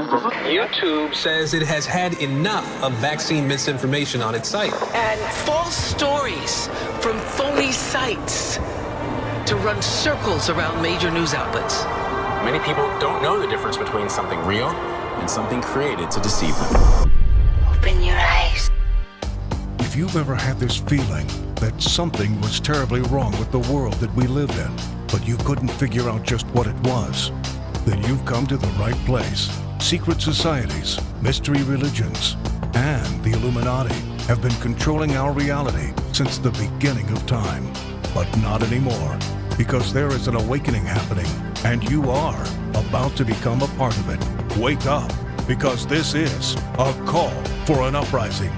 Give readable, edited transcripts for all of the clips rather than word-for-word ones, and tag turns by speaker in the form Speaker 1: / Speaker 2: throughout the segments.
Speaker 1: YouTube says it has had enough of vaccine misinformation on its site.
Speaker 2: And false stories from phony sites to run circles around major news outlets.
Speaker 3: Many people don't know the difference between something real and something created to deceive them.
Speaker 4: Open your eyes.
Speaker 5: If you've ever had this feeling that something was terribly wrong with the world that we live in, but you couldn't figure out just what it was, then you've come to the right place. Secret societies, mystery religions, and the Illuminati have been controlling our reality since the beginning of time. But not anymore, because there is an awakening happening, and you are about to become a part of it. Wake up, because this is a call for an uprising.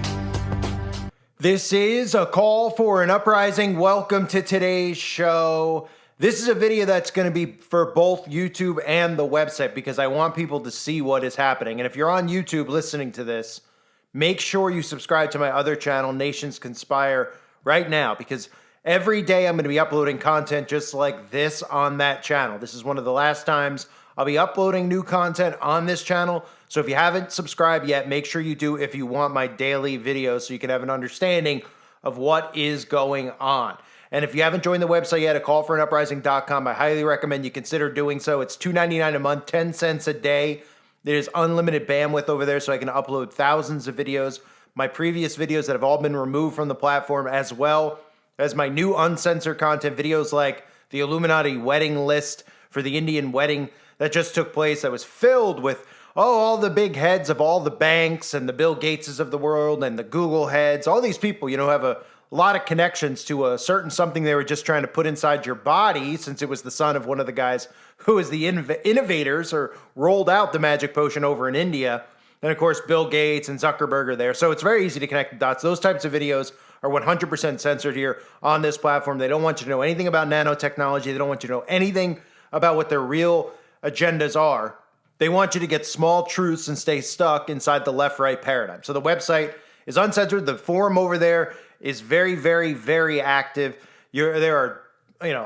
Speaker 6: This is a call for an uprising. Welcome to today's show. This is a video that's going to be for both YouTube and the website because I want people to see what is happening. And if you're on YouTube listening to this, make sure you subscribe to my other channel, Nations Conspire, right now, because every day I'm going to be uploading content just like this on that channel. This is one of the last times I'll be uploading new content on this channel. So if you haven't subscribed yet, make sure you do if you want my daily videos so you can have an understanding of what is going on. And if you haven't joined the website yet, acallforanuprising.com, I highly recommend you consider doing so. It's $2.99 a month, 10 cents a day. There's unlimited bandwidth over there, so I can upload thousands of videos. My previous videos that have all been removed from the platform, as well as my new uncensored content videos like the Illuminati wedding list for the Indian wedding that just took place that was filled with all the big heads of all the banks and the Bill Gateses of the world and the Google heads, all these people, have a lot of connections to a certain something they were just trying to put inside your body, since it was the son of one of the guys who was the innovators or rolled out the magic potion over in India. And of course, Bill Gates and Zuckerberg are there. So it's very easy to connect the dots. Those types of videos are 100% censored here on this platform. They don't want you to know anything about nanotechnology. They don't want you to know anything about what their real agendas are. They want you to get small truths and stay stuck inside the left-right paradigm. So the website is uncensored. The forum over there is very, very, very active. There are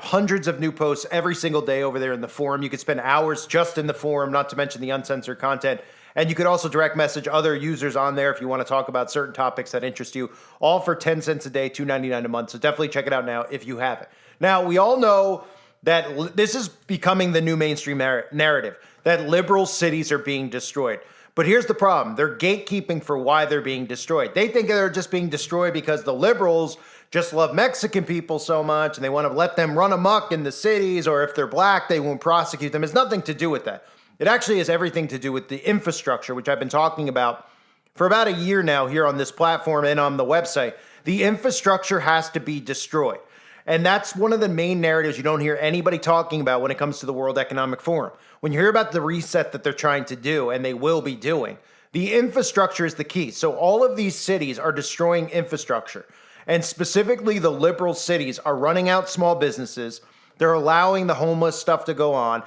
Speaker 6: hundreds of new posts every single day over there in the forum. You could spend hours just in the forum, not to mention the uncensored content. And you could also direct message other users on there if you want to talk about certain topics that interest you, all for 10 cents a day, $2.99 a month. So definitely check it out now if you haven't. Now, we all know that this is becoming the new mainstream narrative, that liberal cities are being destroyed. But here's the problem. They're gatekeeping for why they're being destroyed. They think they're just being destroyed because the liberals just love Mexican people so much and they want to let them run amok in the cities, or if they're black, they won't prosecute them. It's nothing to do with that. It actually has everything to do with the infrastructure, which I've been talking about for about a year now here on this platform and on the website. The infrastructure has to be destroyed. And that's one of the main narratives you don't hear anybody talking about when it comes to the World Economic Forum. When you hear about the reset that they're trying to do, and they will be doing, the infrastructure is the key. So all of these cities are destroying infrastructure. And specifically, the liberal cities are running out small businesses. They're allowing the homeless stuff to go on.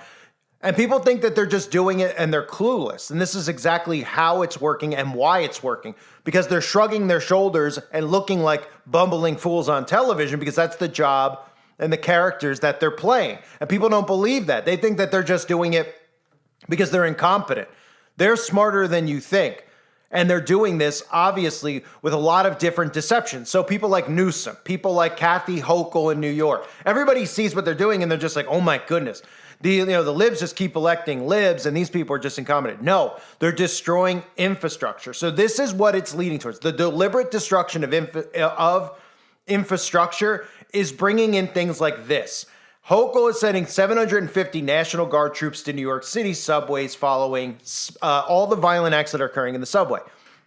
Speaker 6: And people think that they're just doing it and they're clueless. And this is exactly how it's working and why it's working. Because they're shrugging their shoulders and looking like bumbling fools on television, because that's the job and the characters that they're playing. And people don't believe that. They think that they're just doing it because they're incompetent. They're smarter than you think. And they're doing this, obviously, with a lot of different deceptions. So people like Newsom, people like Kathy Hochul in New York, everybody sees what they're doing and they're just like, oh my goodness. The libs just keep electing libs and these people are just incompetent. No, they're destroying infrastructure. So this is what it's leading towards. The deliberate destruction of infrastructure is bringing in things like this. Hochul is sending 750 National Guard troops to New York City subways following all the violent acts that are occurring in the subway.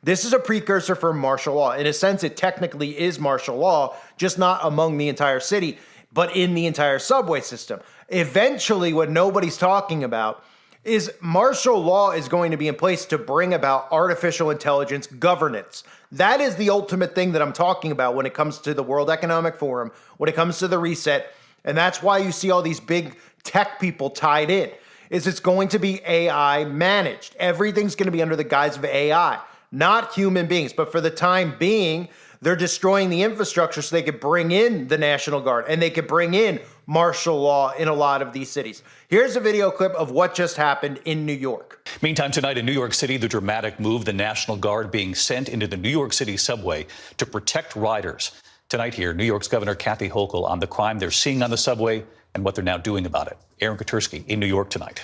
Speaker 6: This is a precursor for martial law. In a sense, it technically is martial law, just not among the entire city, but in the entire subway system. Eventually, what nobody's talking about is martial law is going to be in place to bring about artificial intelligence governance. That is the ultimate thing that I'm talking about when it comes to the World Economic Forum, when it comes to the reset. And that's why you see all these big tech people tied in, is it's going to be AI managed. Everything's going to be under the guise of AI, not human beings. But for the time being, they're destroying the infrastructure so they could bring in the National Guard and they could bring in martial law in a lot of these cities. Here's a video clip of what just happened in New York.
Speaker 7: Meantime, tonight in New York City, the dramatic move, the National Guard being sent into the New York City subway to protect riders. Tonight here, New York's Governor Kathy Hochul on the crime they're seeing on the subway and what they're now doing about it. Aaron Katersky in New York tonight.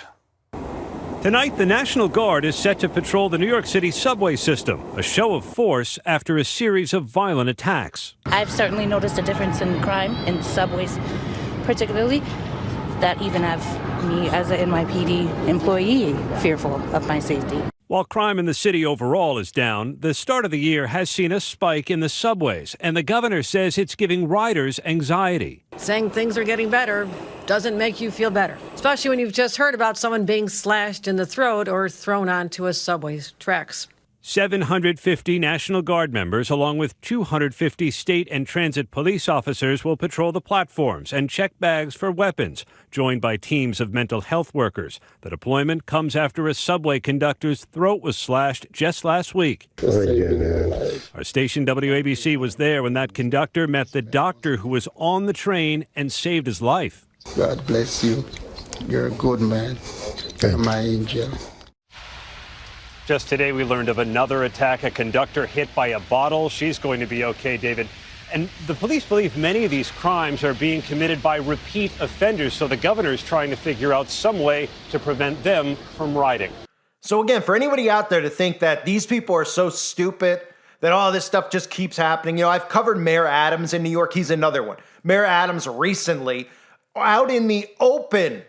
Speaker 8: Tonight, the National Guard is set to patrol the New York City subway system, a show of force after a series of violent attacks.
Speaker 9: I've certainly noticed a difference in crime in subways, particularly that even have me as an NYPD employee fearful of my safety.
Speaker 8: While crime in the city overall is down, the start of the year has seen a spike in the subways, and the governor says it's giving riders anxiety.
Speaker 10: Saying things are getting better doesn't make you feel better, especially when you've just heard about someone being slashed in the throat or thrown onto a subway's tracks.
Speaker 8: 750 National Guard members, along with 250 state and transit police officers, will patrol the platforms and check bags for weapons, joined by teams of mental health workers. The deployment comes after a subway conductor's throat was slashed just last week. Our station WABC was there when that conductor met the doctor who was on the train and saved his life.
Speaker 11: God bless you. You're a good man. You're my angel.
Speaker 8: Just today, we learned of another attack, a conductor hit by a bottle. She's going to be okay, David. And the police believe many of these crimes are being committed by repeat offenders. So the governor is trying to figure out some way to prevent them from riding.
Speaker 6: So again, for anybody out there to think that these people are so stupid that all this stuff just keeps happening. I've covered Mayor Adams in New York. He's another one. Mayor Adams recently out in the open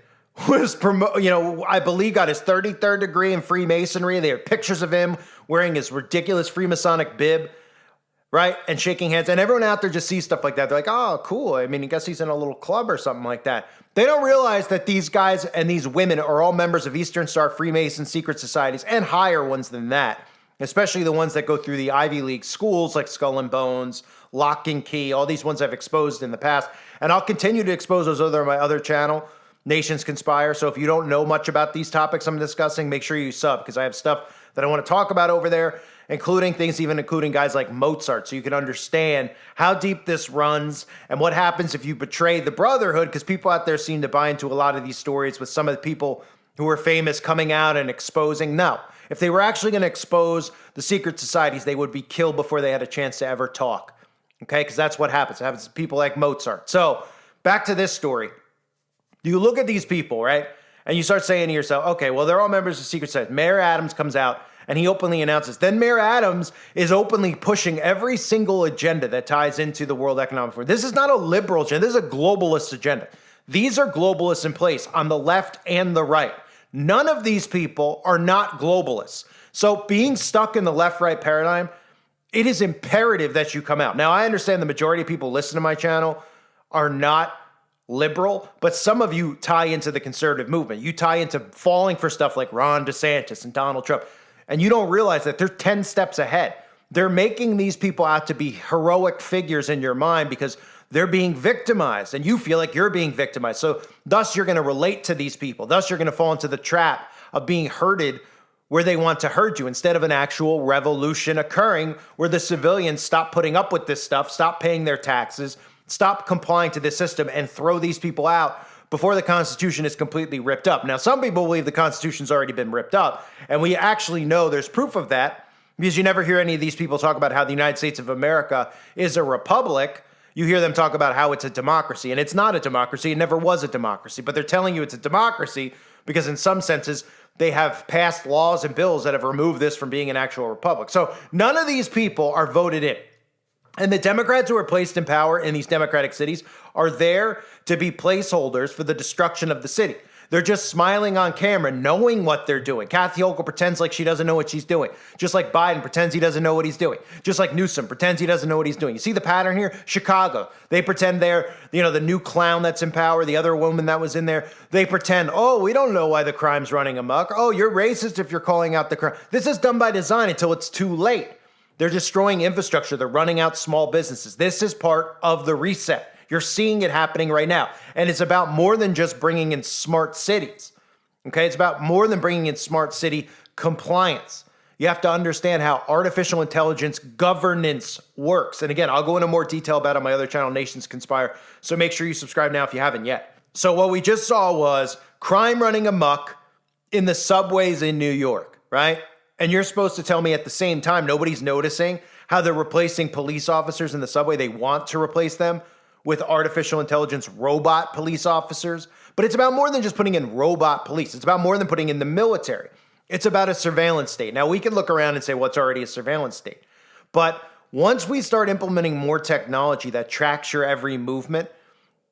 Speaker 6: was, I believe got his 33rd degree in Freemasonry. They have pictures of him wearing his ridiculous Freemasonic bib, right? And shaking hands. And everyone out there just sees stuff like that. They're like, oh, cool. I mean, I guess he's in a little club or something like that. They don't realize that these guys and these women are all members of Eastern Star Freemason secret societies and higher ones than that, especially the ones that go through the Ivy League schools like Skull and Bones, Lock and Key, all these ones I've exposed in the past. And I'll continue to expose those on my other channel, Nations Conspire. So if you don't know much about these topics I'm discussing, make sure you sub, because I have stuff that I want to talk about over there, including guys like Mozart, so you can understand how deep this runs and what happens if you betray the Brotherhood, because people out there seem to buy into a lot of these stories with some of the people who are famous coming out and exposing. No, if they were actually going to expose the secret societies, they would be killed before they had a chance to ever talk, okay? Because that's what happens. It happens to people like Mozart. So back to this story. You look at these people, right? And you start saying to yourself, okay, well, they're all members of secret society. Mayor Adams comes out and he openly announces. Then Mayor Adams is openly pushing every single agenda that ties into the World Economic Forum. This is not a liberal agenda. This is a globalist agenda. These are globalists in place on the left and the right. None of these people are not globalists. So being stuck in the left-right paradigm, it is imperative that you come out. Now, I understand the majority of people listen to my channel are not liberal, but some of you tie into the conservative movement. You tie into falling for stuff like Ron DeSantis and Donald Trump, and you don't realize that they're 10 steps ahead. They're making these people out to be heroic figures in your mind because they're being victimized, and you feel like you're being victimized. So thus, you're going to relate to these people. Thus, you're going to fall into the trap of being herded where they want to herd you instead of an actual revolution occurring where the civilians stop putting up with this stuff, stop paying their taxes, stop complying to this system, and throw these people out before the Constitution is completely ripped up. Now, some people believe the Constitution's already been ripped up, and we actually know there's proof of that because you never hear any of these people talk about how the United States of America is a republic. You hear them talk about how it's a democracy, and it's not a democracy. It never was a democracy, but they're telling you it's a democracy because in some senses, they have passed laws and bills that have removed this from being an actual republic. So none of these people are voted in. And the Democrats who are placed in power in these democratic cities are there to be placeholders for the destruction of the city. They're just smiling on camera, knowing what they're doing. Kathy Hochul pretends like she doesn't know what she's doing. Just like Biden pretends he doesn't know what he's doing. Just like Newsom pretends he doesn't know what he's doing. You see the pattern here? Chicago. They pretend they're, the new clown that's in power, the other woman that was in there. They pretend, oh, we don't know why the crime's running amok. Oh, you're racist if you're calling out the crime. This is done by design until it's too late. They're destroying infrastructure. They're running out small businesses. This is part of the reset. You're seeing it happening right now. And it's about more than just bringing in smart cities. Okay? It's about more than bringing in smart city compliance. You have to understand how artificial intelligence governance works. And again, I'll go into more detail about it on my other channel, Nations Conspire. So make sure you subscribe now if you haven't yet. So what we just saw was crime running amok in the subways in New York, right? And you're supposed to tell me at the same time nobody's noticing how they're replacing police officers in the subway. They want to replace them with artificial intelligence robot police officers. But it's about more than just putting in robot police. It's about more than putting in the military. It's about a surveillance state. Now, we can look around and say, well, it's already a surveillance state. But once we start implementing more technology that tracks your every movement,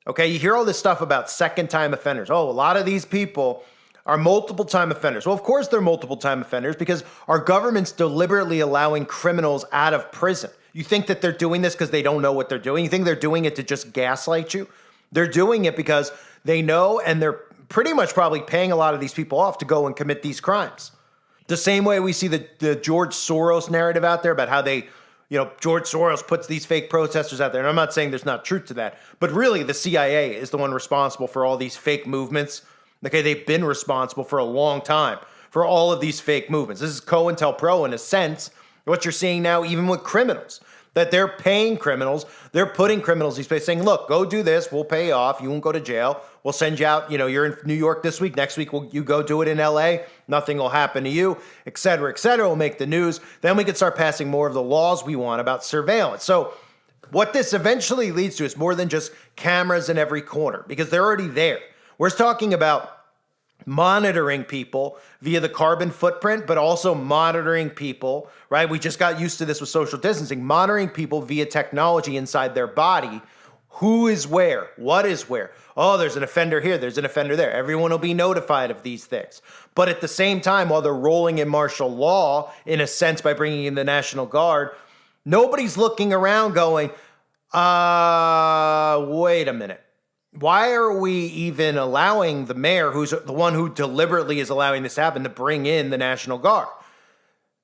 Speaker 6: okay, you hear all this stuff about second-time offenders. Oh, a lot of these people are multiple-time offenders. Well, of course they're multiple-time offenders because our government's deliberately allowing criminals out of prison. You think that they're doing this because they don't know what they're doing? You think they're doing it to just gaslight you? They're doing it because they know, and they're pretty much probably paying a lot of these people off to go and commit these crimes. The same way we see the George Soros narrative out there about how they, George Soros puts these fake protesters out there. And I'm not saying there's not truth to that, but really the CIA is the one responsible for all these fake movements. Okay, they've been responsible for a long time for all of these fake movements. This is COINTELPRO in a sense, what you're seeing now even with criminals, that they're paying criminals, they're putting criminals in these places saying, look, go do this, we'll pay you off, you won't go to jail, we'll send you out, you're in New York this week, next week you go do it in LA, nothing will happen to you, et cetera, will make the news. Then we can start passing more of the laws we want about surveillance. So what this eventually leads to is more than just cameras in every corner, because they're already there. We're talking about monitoring people via the carbon footprint, but also monitoring people, right? We just got used to this with social distancing, monitoring people via technology inside their body. Who is where? What is where? Oh, there's an offender here. There's an offender there. Everyone will be notified of these things. But at the same time, while they're rolling in martial law, in a sense, by bringing in the National Guard, nobody's looking around going, wait a minute. Why are we even allowing the mayor, who's the one who deliberately is allowing this to happen, to bring in the National Guard?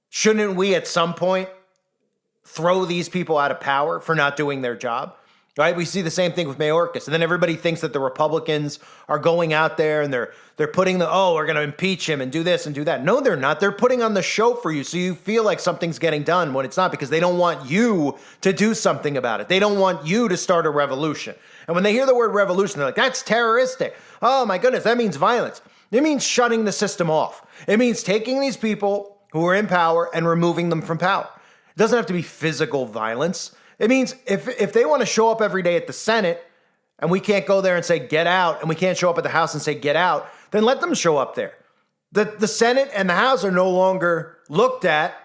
Speaker 6: Shouldn't we at some point throw these people out of power for not doing their job? Right? We see the same thing with Mayorkas. And then everybody thinks that the Republicans are going out there and they're putting we're going to impeach him and do this and do that. No, they're not. They're putting on the show for you so you feel like something's getting done when it's not, because they don't want you to do something about it. They don't want you to start a revolution. And when they hear the word revolution, they're like, that's terroristic. Oh my goodness, that means violence. It means shutting the system off. It means taking these people who are in power and removing them from power. It doesn't have to be physical violence. It means if they want to show up every day at the Senate and we can't go there and say, get out, and we can't show up at the House and say, get out, then let them show up there. The Senate and the House are no longer looked at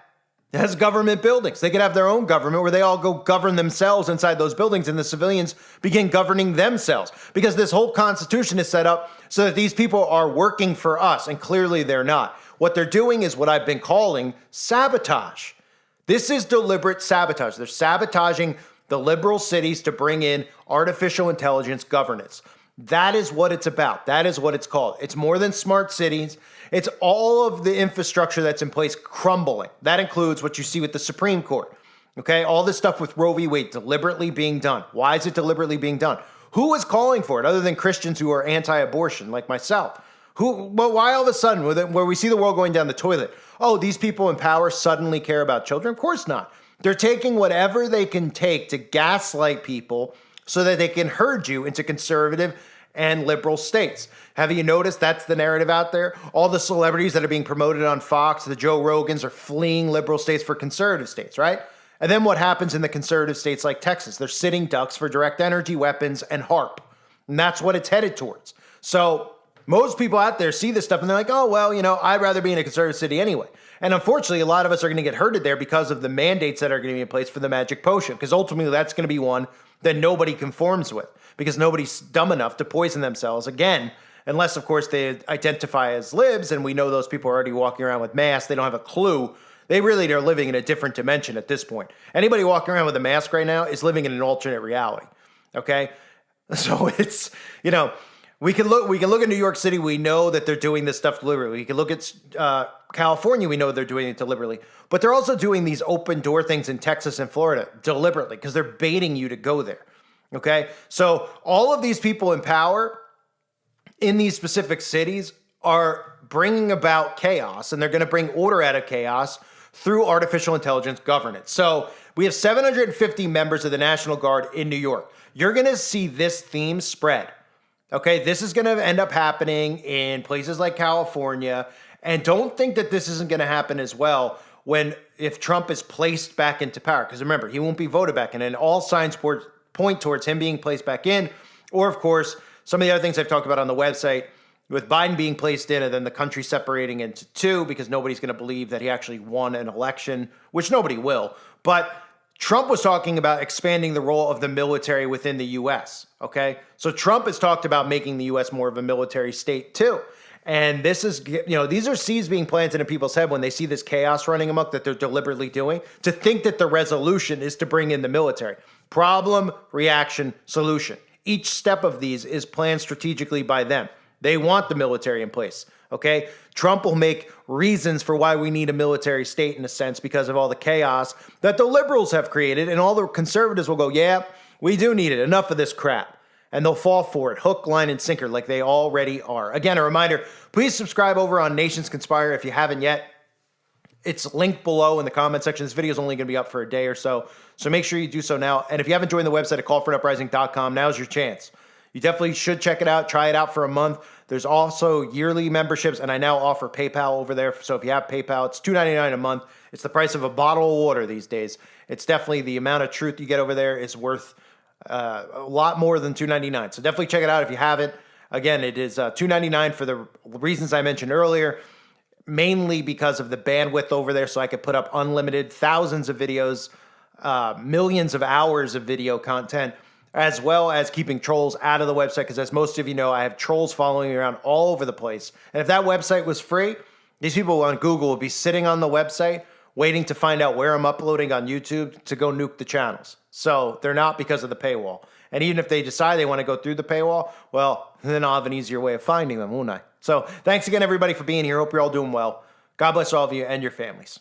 Speaker 6: as government buildings. They could have their own government where they all go govern themselves inside those buildings and the civilians begin governing themselves. Because this whole Constitution is set up so that these people are working for us, and clearly they're not. What they're doing is what I've been calling sabotage. This is deliberate sabotage. They're sabotaging the liberal cities to bring in artificial intelligence governance. That is what it's about. That is what it's called. It's more than smart cities. It's all of the infrastructure that's in place crumbling. That includes what you see with the Supreme Court. Okay, all this stuff with Roe v. Wade deliberately being done. Why is it deliberately being done? Who is calling for it other than Christians who are anti-abortion like myself? Why all of a sudden, where we see the world going down the toilet, oh, these people in power suddenly care about children? Of course not. They're taking whatever they can take to gaslight people so that they can herd you into conservative and liberal states. Have you noticed that's the narrative out there? All the celebrities that are being promoted on Fox, the Joe Rogans, are fleeing liberal states for conservative states, right? And then what happens in the conservative states like Texas? They're sitting ducks for direct energy weapons and HARP. And that's what it's headed towards. So most people out there see this stuff and they're like, oh, well, I'd rather be in a conservative city anyway. And unfortunately, a lot of us are going to get herded there because of the mandates that are going to be in place for the magic potion, because ultimately that's going to be one that nobody conforms with, because nobody's dumb enough to poison themselves again, unless, of course, they identify as libs, and we know those people are already walking around with masks. They don't have a clue. They really are living in a different dimension at this point. Anybody walking around with a mask right now is living in an alternate reality, okay? So it's, we can look at New York City. We know that they're doing this stuff deliberately. We can look at California. We know they're doing it deliberately. But they're also doing these open door things in Texas and Florida deliberately because they're baiting you to go there. Okay? So all of these people in power in these specific cities are bringing about chaos, and they're going to bring order out of chaos through artificial intelligence governance. So we have 750 members of the National Guard in New York. You're going to see this theme spread Okay, this is going to end up happening in places like California. And don't think that this isn't going to happen as well if Trump is placed back into power. Because remember, he won't be voted back in. And all signs point towards him being placed back in. Or, of course, some of the other things I've talked about on the website, with Biden being placed in and then the country separating into two because nobody's going to believe that he actually won an election, which nobody will. But Trump was talking about expanding the role of the military within the U.S., okay? So Trump has talked about making the U.S. more of a military state, too. And this is, these are seeds being planted in people's head when they see this chaos running amok that they're deliberately doing, to think that the resolution is to bring in the military. Problem, reaction, solution. Each step of these is planned strategically by them. They want the military in place, okay? Trump will make reasons for why we need a military state in a sense because of all the chaos that the liberals have created, and all the conservatives will go, yeah, we do need it. Enough of this crap. And they'll fall for it, hook, line, and sinker like they already are. Again, a reminder, please subscribe over on Nations Conspire if you haven't yet. It's linked below in the comment section. This video is only going to be up for a day or so, so make sure you do so now. And if you haven't joined the website at callforanuprising.com, now's your chance. You definitely should check it out. Try it out for a month. There's also yearly memberships, and I now offer PayPal over there. So if you have PayPal, it's $2.99 a month. It's the price of a bottle of water these days. It's definitely the amount of truth you get over there is worth a lot more than $2.99. So definitely check it out if you haven't. Again, it is $2.99 for the reasons I mentioned earlier, mainly because of the bandwidth over there, so I could put up unlimited thousands of videos, millions of hours of video content, as well as keeping trolls out of the website, because as most of you know, I have trolls following me around all over the place. And if that website was free, these people on Google would be sitting on the website waiting to find out where I'm uploading on YouTube to go nuke the channels. So they're not because of the paywall. And even if they decide they want to go through the paywall, well, then I'll have an easier way of finding them, won't I? So thanks again, everybody, for being here. Hope you're all doing well. God bless all of you and your families.